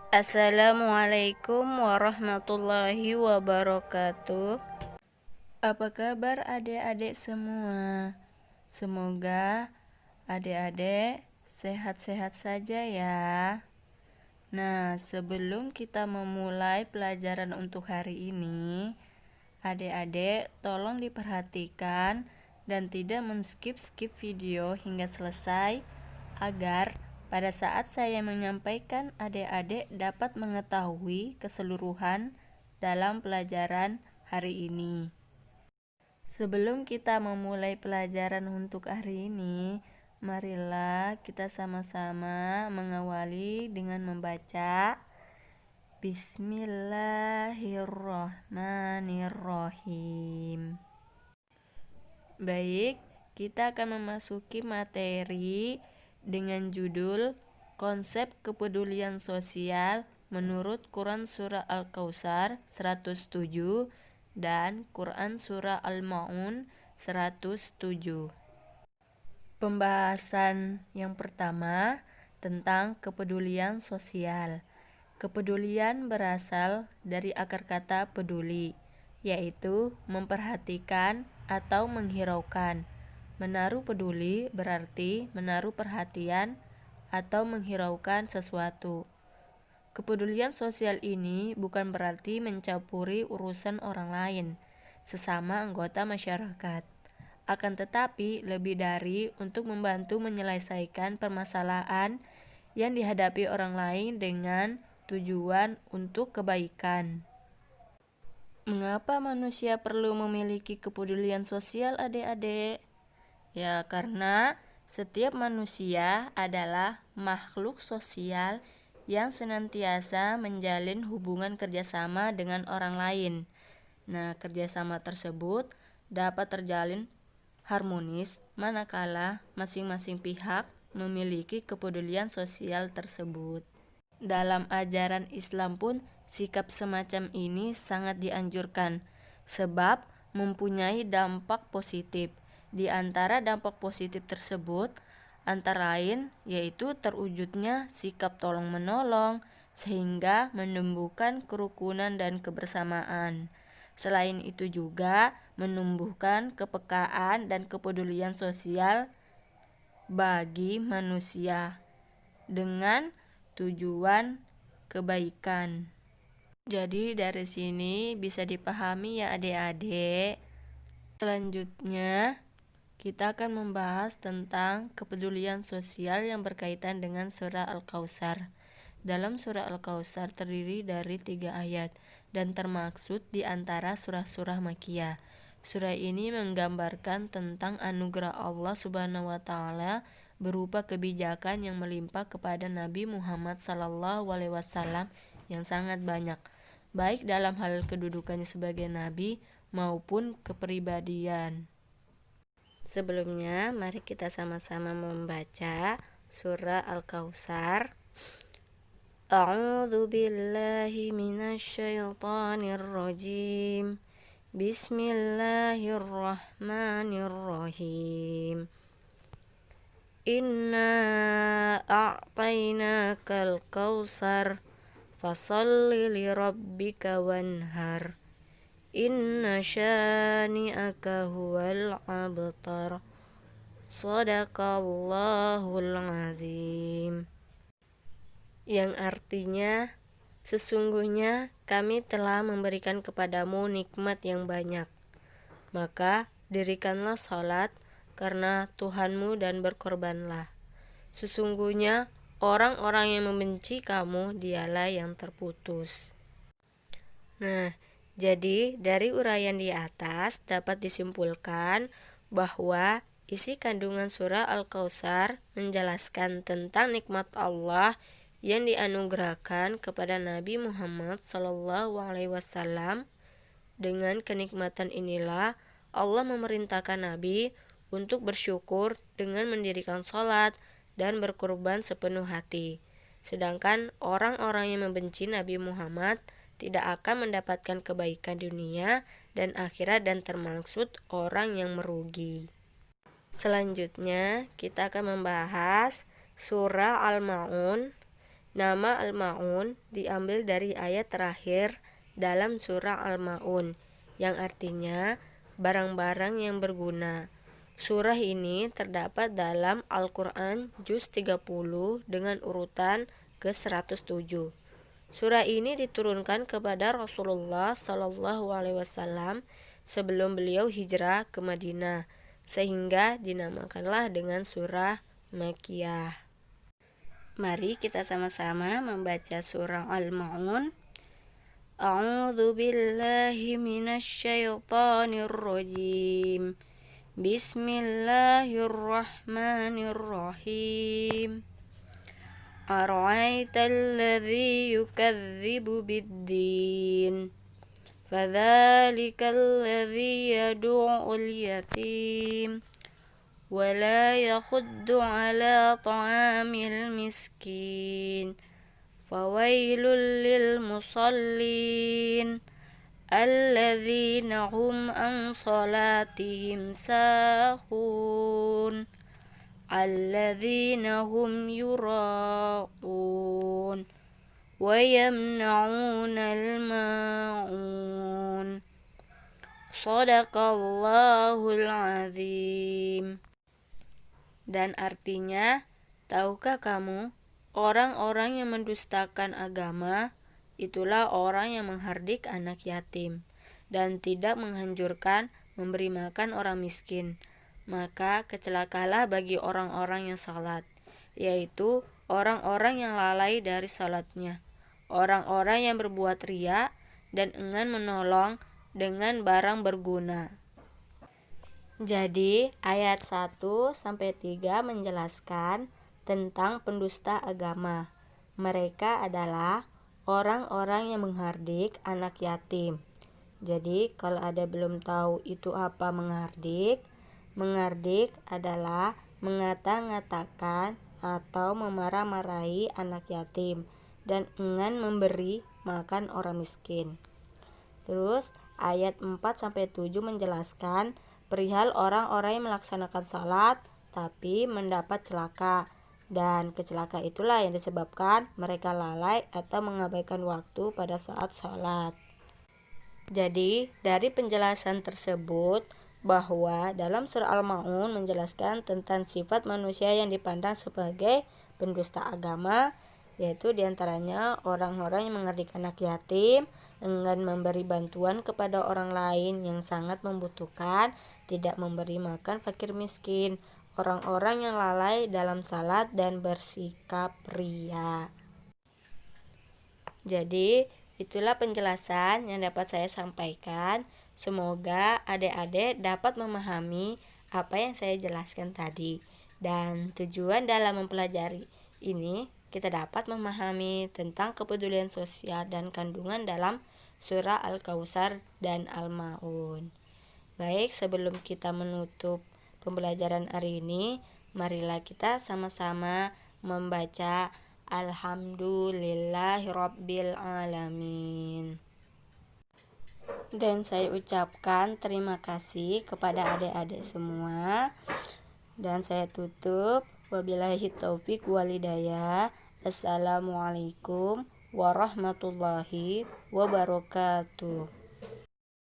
Assalamualaikum warahmatullahi wabarakatuh. Apa kabar adik-adik semua? Semoga adik-adik sehat-sehat saja ya. Nah, sebelum kita memulai pelajaran untuk hari ini, adik-adik tolong diperhatikan dan tidak men-skip video hingga selesai agar pada saat saya menyampaikan adik-adik dapat mengetahui keseluruhan dalam pelajaran hari ini. Sebelum kita memulai pelajaran untuk hari ini, marilah kita sama-sama mengawali dengan membaca Bismillahirrahmanirrahim. Baik, kita akan memasuki materi dengan judul Konsep Kepedulian Sosial menurut Quran Surah Al-Kautsar 107 dan Quran Surah Al-Ma'un 107. Pembahasan yang pertama tentang kepedulian sosial. Kepedulian berasal dari akar kata peduli, yaitu memperhatikan atau menghiraukan. Menaruh peduli berarti menaruh perhatian atau menghiraukan sesuatu. Kepedulian sosial ini bukan berarti mencampuri urusan orang lain, sesama anggota masyarakat. Akan tetapi lebih dari untuk membantu menyelesaikan permasalahan yang dihadapi orang lain dengan tujuan untuk kebaikan. Mengapa manusia perlu memiliki kepedulian sosial, adik-adik? Ya, karena setiap manusia adalah makhluk sosial yang senantiasa menjalin hubungan kerjasama dengan orang lain. Nah, kerjasama tersebut dapat terjalin harmonis manakala masing-masing pihak memiliki kepedulian sosial tersebut. Dalam ajaran Islam pun sikap semacam ini sangat dianjurkan sebab mempunyai dampak positif. Di antara dampak positif tersebut antara lain yaitu terwujudnya sikap tolong-menolong sehingga menumbuhkan kerukunan dan kebersamaan. Selain itu juga menumbuhkan kepekaan dan kepedulian sosial bagi manusia dengan tujuan kebaikan. Jadi dari sini bisa dipahami ya adik-adik. Selanjutnya kita akan membahas tentang kepedulian sosial yang berkaitan dengan surah Al-Kautsar. Dalam surah Al-Kautsar terdiri dari 3 ayat dan termaksud di antara surah-surah Makkiyah. Surah ini menggambarkan tentang anugerah Allah Subhanahu wa taala berupa kebijakan yang melimpah kepada Nabi Muhammad SAW yang sangat banyak, baik dalam hal kedudukannya sebagai nabi maupun kepribadian. Sebelumnya, mari kita sama-sama membaca surah Al-Kautsar. A'udzu billahi minasyaitonir rajim. Bismillahirrahmanirrahim. Inna a'tainakal kautsar fasholli lirabbika wanhar. Inna syani'aka huwal abtar. Shadaqallahul azim. Yang artinya, sesungguhnya kami telah memberikan kepadamu nikmat yang banyak. Maka dirikanlah salat karena Tuhanmu dan berkorbanlah. Sesungguhnya orang-orang yang membenci kamu dialah yang terputus. Nah, jadi dari uraian di atas dapat disimpulkan bahwa isi kandungan surah Al-Kautsar menjelaskan tentang nikmat Allah yang dianugerahkan kepada Nabi Muhammad SAW. Dengan kenikmatan inilah Allah memerintahkan Nabi untuk bersyukur dengan mendirikan sholat dan berkorban sepenuh hati. Sedangkan orang-orang yang membenci Nabi Muhammad tidak akan mendapatkan kebaikan dunia dan akhirat dan termaksud orang yang merugi. Selanjutnya kita akan membahas surah Al-Ma'un. Nama Al-Ma'un diambil dari ayat terakhir dalam surah Al-Ma'un yang artinya barang-barang yang berguna. Surah ini terdapat dalam Al-Quran juz 30 dengan urutan ke-107. Surah ini diturunkan kepada Rasulullah SAW sebelum beliau hijrah ke Madinah, sehingga dinamakanlah dengan surah Makkiyah. Mari kita sama-sama membaca surah Al-Ma'un. A'udzu billahi minasyaitonir rajim. Bismillahirrahmanirrahim. Ara'aital ladzi yukadzibu biddin. Fadzalikal ladzi yad'u'ul yatim ولا يحض على طعام المسكين فويل للمصلين الذين هم عن صلاتهم ساهون الذين هم يراءون ويمنعون الماعون صدق الله العظيم. Dan artinya, tahukah kamu, orang-orang yang mendustakan agama, itulah orang yang menghardik anak yatim, dan tidak menganjurkan memberi makan orang miskin. Maka kecelakalah bagi orang-orang yang salat, yaitu orang-orang yang lalai dari salatnya, orang-orang yang berbuat riya dan enggan menolong dengan barang berguna. Jadi, ayat 1-3 menjelaskan tentang pendusta agama. Mereka adalah orang-orang yang menghardik anak yatim. Jadi, kalau ada belum tahu itu apa menghardik, menghardik adalah mengata-ngatakan atau memarah-marahi anak yatim dan enggan memberi makan orang miskin. Terus, ayat 4-7 menjelaskan perihal orang-orang yang melaksanakan salat tapi mendapat celaka, dan kecelakaan itulah yang disebabkan mereka lalai atau mengabaikan waktu pada saat salat. Jadi dari penjelasan tersebut bahwa dalam surah Al-Ma'un menjelaskan tentang sifat manusia yang dipandang sebagai pendusta agama, yaitu diantaranya orang-orang yang menghardik anak yatim, enggan memberi bantuan kepada orang lain yang sangat membutuhkan, tidak memberi makan fakir miskin, orang-orang yang lalai dalam salat dan bersikap riya. Jadi itulah penjelasan yang dapat saya sampaikan. Semoga adik-adik dapat memahami apa yang saya jelaskan tadi. Dan tujuan dalam mempelajari ini kita dapat memahami tentang kepedulian sosial dan kandungan dalam surah Al-Kautsar dan Al-Ma'un. Baik, sebelum kita menutup pembelajaran hari ini, marilah kita sama-sama membaca Alhamdulillahirabbil alamin. Dan saya ucapkan terima kasih kepada adik-adik semua. Dan saya tutup. Wabillahi taufik walhidayah. Assalamualaikum warahmatullahi wabarakatuh.